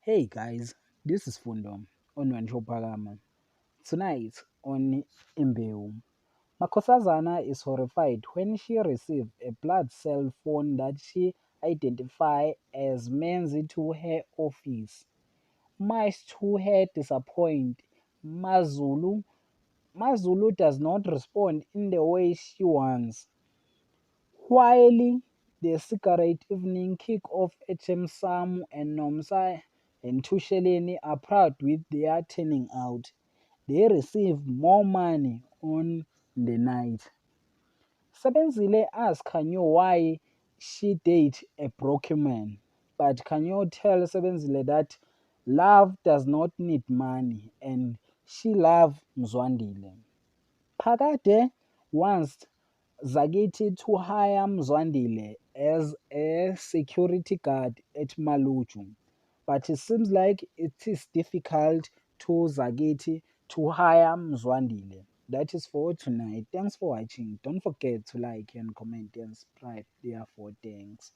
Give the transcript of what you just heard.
Hey guys, this is Fundo on Wanjopagama. Tonight on Imbewu, Makosazana is horrified when she received a blood cell phone that she identified as meant to her office. Much to her disappointment, Mazulu does not respond in the way she wants. While the cigarette evening kick off Samu and Nomsa and Tusheleni are proud with their turning out. They receive more money on the night. Sebenzile asks Kanyo why she date a broken man. But Kanyo tells Sebenzile that love does not need money and she loves Mzwandile. Phakade wants Zagiti to hire Mzwandile as a security guard at Maluju, but it seems like it is difficult to Zagiti to hire Mzwandile. That is for tonight. Thanks for watching. Don't forget to like and comment and subscribe. Therefore, thanks.